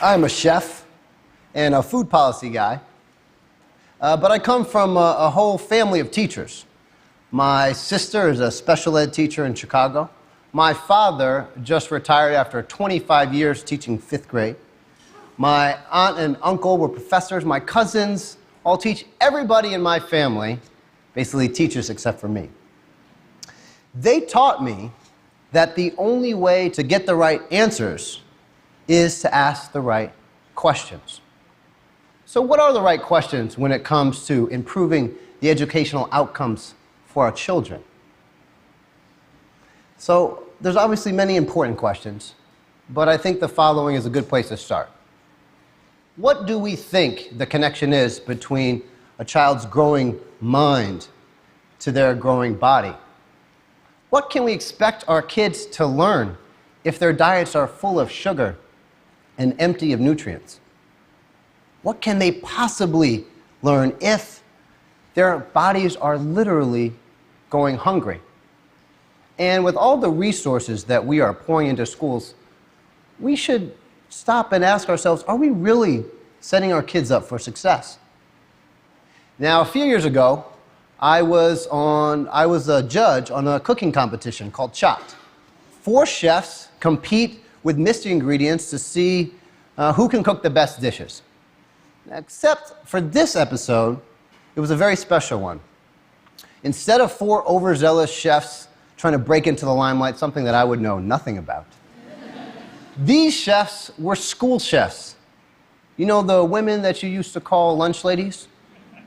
I'm a chef and a food policy guy, but I come from a whole family of teachers. My sister is a special ed teacher in Chicago. My father just retired after 25 years teaching 5th grade. My aunt and uncle were professors. My cousins all teach. Everybody in my family basically teaches except for me. They taught me that the only way to get the right answers is to ask the right questions. So what are the right questions when it comes to improving the educational outcomes for our children? So there's obviously many important questions, but I think the following is a good place to start. What do we think the connection is between a child's growing mind to their growing body? What can we expect our kids to learn if their diets are full of sugar and empty of nutrients? What can they possibly learn if their bodies are literally going hungry? And with all the resources that we are pouring into schools, we should stop and ask ourselves, are we really setting our kids up for success? Now, a few years ago, I was a judge on a cooking competition called Chopped. 4 chefs compete with mystery ingredients to see who can cook the best dishes. Except for this episode, it was a very special one. Instead of 4 overzealous chefs trying to break into the limelight, something that I would know nothing about, these chefs were school chefs. You know the women that you used to call lunch ladies?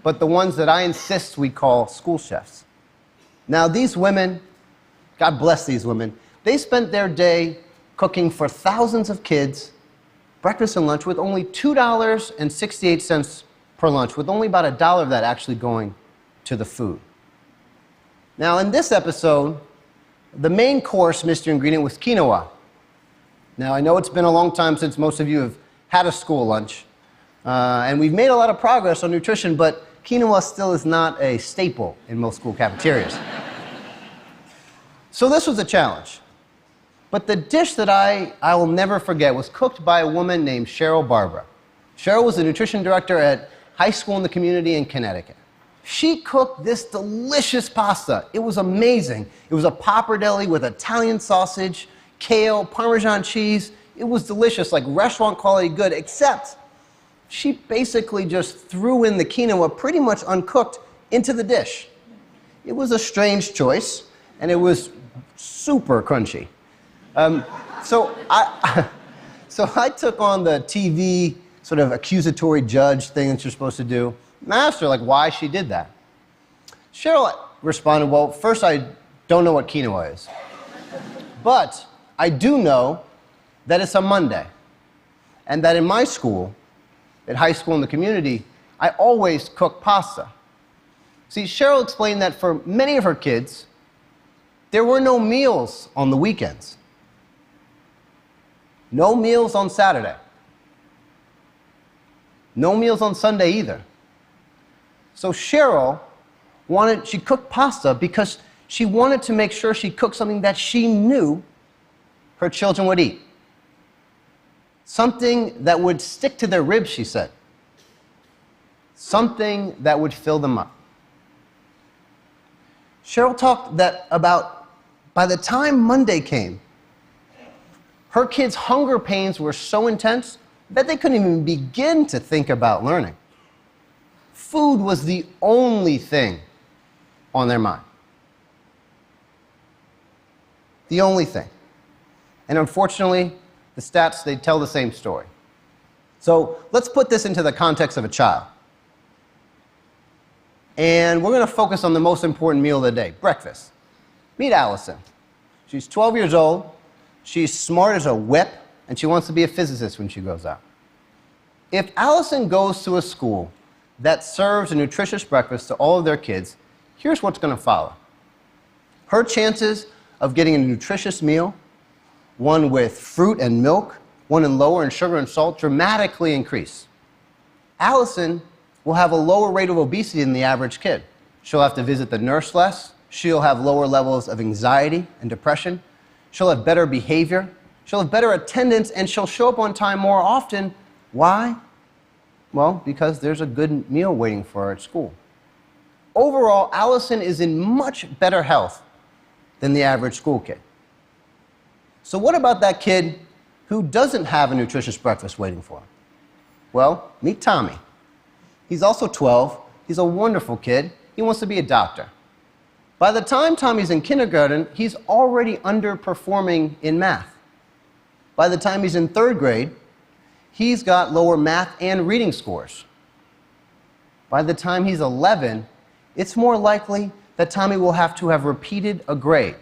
But the ones that I insist we call school chefs. Now these women, God bless these women, they spent their day cooking for thousands of kids, breakfast and lunch, with only $2.68 per lunch, with only about $1 of that actually going to the food. Now in this episode, the main course mystery ingredient was quinoa. Now I know it's been a long time since most of you have had a school lunch, and we've made a lot of progress on nutrition, but quinoa still is not a staple in most school cafeterias. So this was a challenge. But the dish that I will never forget was cooked by a woman named Cheryl Barbara. Cheryl was the nutrition director at high school in the community in Connecticut. She cooked this delicious pasta. It was amazing. It was a pappardelle with Italian sausage, kale, Parmesan cheese. It was delicious, like restaurant quality good, except she basically just threw in the quinoa pretty much uncooked into the dish. It was a strange choice, and it was super crunchy. So I took on the TV sort of accusatory judge thing that you're supposed to do, and I asked her why she did that. Cheryl responded, well, first, I don't know what quinoa is, but I do know that it's a Monday, and that in my school, at high school in the community, I always cook pasta. See, Cheryl explained that for many of her kids, there were no meals on the weekends. No meals on Saturday. No meals on Sunday either. So Cheryl she cooked pasta because she wanted to make sure she cooked something that she knew her children would eat. Something that would stick to their ribs, she said. Something that would fill them up. Cheryl talked about by the time Monday came, her kids' hunger pains were so intense that they couldn't even begin to think about learning. Food was the only thing on their mind. The only thing. And unfortunately, the stats, they tell the same story. So let's put this into the context of a child. And we're going to focus on the most important meal of the day, breakfast. Meet Allison. She's 12 years old. She's smart as a whip, and she wants to be a physicist when she grows up. If Allison goes to a school that serves a nutritious breakfast to all of their kids, here's what's going to follow. Her chances of getting a nutritious meal, one with fruit and milk, one lower in sugar and salt, dramatically increase. Allison will have a lower rate of obesity than the average kid. She'll have to visit the nurse less. She'll have lower levels of anxiety and depression. She'll have better behavior. She'll have better attendance, and she'll show up on time more often Why? Well, because there's a good meal waiting for her at school. Overall, Allison is in much better health than the average school kid. So what about that kid who doesn't have a nutritious breakfast waiting for him? Well, meet Tommy. He's also 12. He's a wonderful kid. He wants to be a doctor. By the time Tommy's in kindergarten, he's already underperforming in math. By the time he's in 3rd grade, he's got lower math and reading scores. By the time he's 11, it's more likely that Tommy will have to have repeated a grade.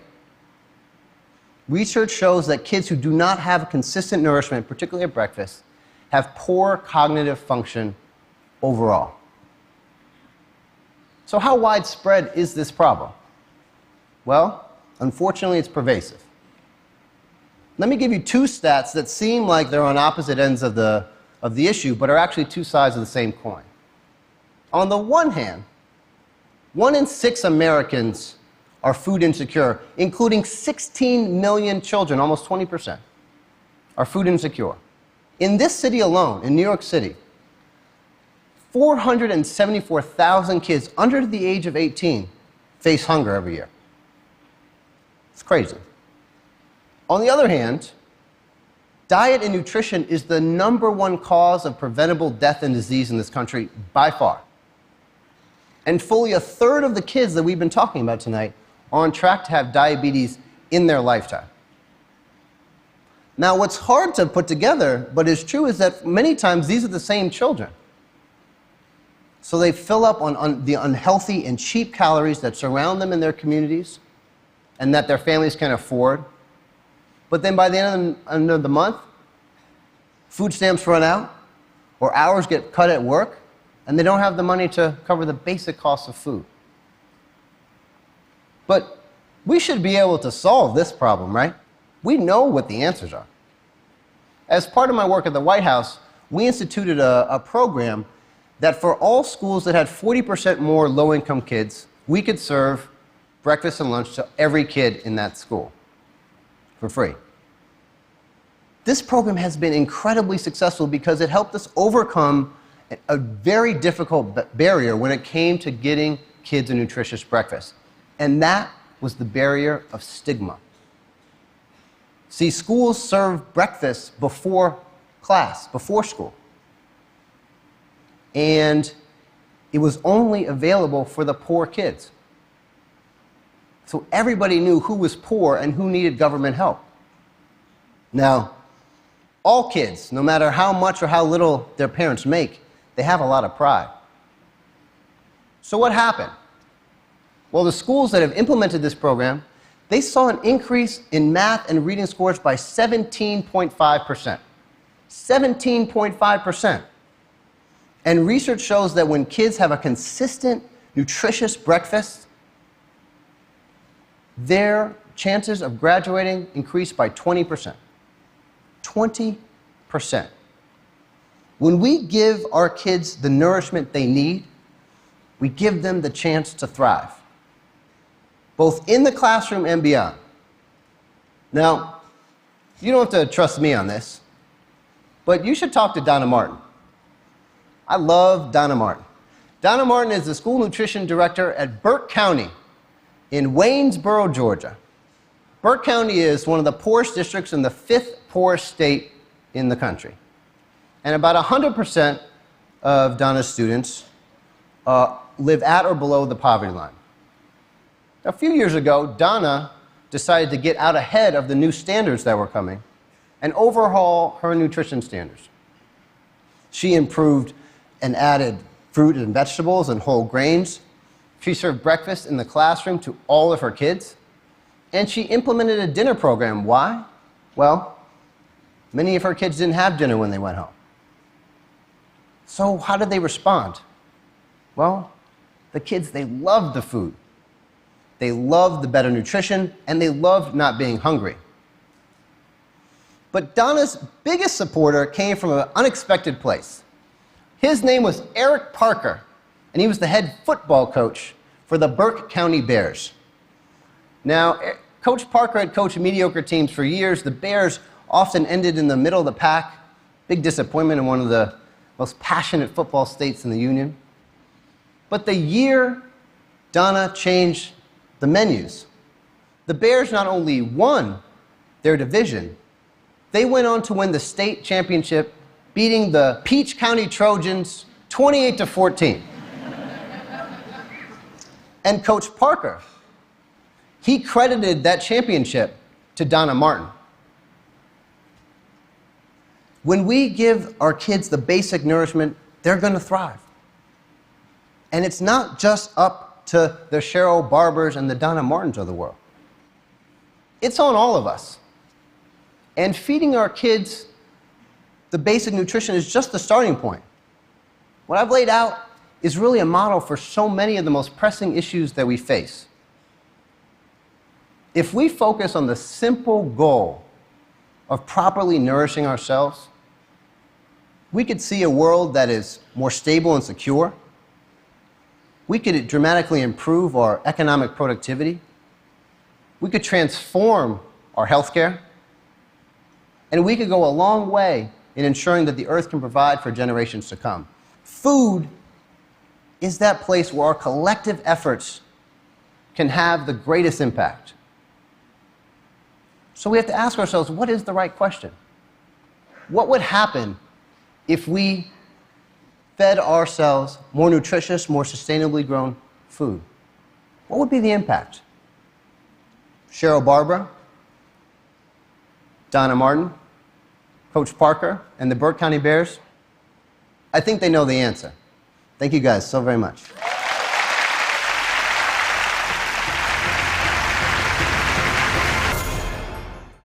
Research shows that kids who do not have consistent nourishment, particularly at breakfast, have poor cognitive function overall. So how widespread is this problem? Well, unfortunately, it's pervasive. Let me give you 2 stats that seem like they're on opposite ends of the issue, but are actually 2 sides of the same coin. On the one hand, 1 in 6 Americans are food insecure, including 16 million children, almost 20%, are food insecure. In this city alone, in New York City, 474,000 kids under the age of 18 face hunger every year. It's crazy. On the other hand, diet and nutrition is the #1 cause of preventable death and disease in this country by far. And fully 1/3 of the kids that we've been talking about tonight are on track to have diabetes in their lifetime. Now, what's hard to put together, but is true, is that many times these are the same children. So they fill up on the unhealthy and cheap calories that surround them in their communities and that their families can afford. But then by the end of the month, food stamps run out, or hours get cut at work, and they don't have the money to cover the basic costs of food. But we should be able to solve this problem, right? We know what the answers are. As part of my work at the White House, we instituted a program that for all schools that had 40% more low-income kids, we could serve breakfast and lunch to every kid in that school for free. This program has been incredibly successful because it helped us overcome a very difficult barrier when it came to getting kids a nutritious breakfast. And that was the barrier of stigma. See, schools serve breakfast before class, before school. And it was only available for the poor kids. So everybody knew who was poor and who needed government help. Now, all kids, no matter how much or how little their parents make, they have a lot of pride. So what happened? Well, the schools that have implemented this program, they saw an increase in math and reading scores by 17.5%. 17.5%. And research shows that when kids have a consistent, nutritious breakfast, their chances of graduating increase by 20%. 20%. When we give our kids the nourishment they need, we give them the chance to thrive, both in the classroom and beyond. Now, you don't have to trust me on this, but you should talk to Donna Martin. I love Donna Martin. Donna Martin is the school nutrition director at Burke County in Waynesboro, Georgia. Burke County is one of the poorest districts in the 5th poorest state in the country. And about 100% of Donna's students live at or below the poverty line. A few years ago, Donna decided to get out ahead of the new standards that were coming and overhaul her nutrition standards. She improved and added fruit and vegetables and whole grains. She served breakfast in the classroom to all of her kids. And she implemented a dinner program. Why? Well, many of her kids didn't have dinner when they went home. So how did they respond? Well, the kids, they loved the food. They loved the better nutrition, and they loved not being hungry. But Donna's biggest supporter came from an unexpected place. His name was Eric Parker, and he was the head football coach for the Burke County Bears. Now, Coach Parker had coached mediocre teams for years. The Bears often ended in the middle of the pack, Big disappointment in one of the most passionate football states in the Union. But the year Donna changed the menus, the Bears not only won their division, they went on to win the state championship, beating the Peach County Trojans 28-14. And Coach Parker, he credited that championship to Donna Martin. When we give our kids the basic nourishment, they're going to thrive. And it's not just up to the Cheryl Barbers and the Donna Martins of the world. It's on all of us. And feeding our kids the basic nutrition is just the starting point. What I've laid out is really a model for so many of the most pressing issues that we face. If we focus on the simple goal of properly nourishing ourselves, we could see a world that is more stable and secure. We could dramatically improve our economic productivity. We could transform our healthcare. And we could go a long way in ensuring that the earth can provide for generations to come. Food is that place where our collective efforts can have the greatest impact. So we have to ask ourselves, what is the right question? What would happen if we fed ourselves more nutritious, more sustainably grown food? What would be the impact? Cheryl Barber, Donna Martin, Coach Parker, and the Burke County Bears? I think they know the answer. Thank you guys so very much.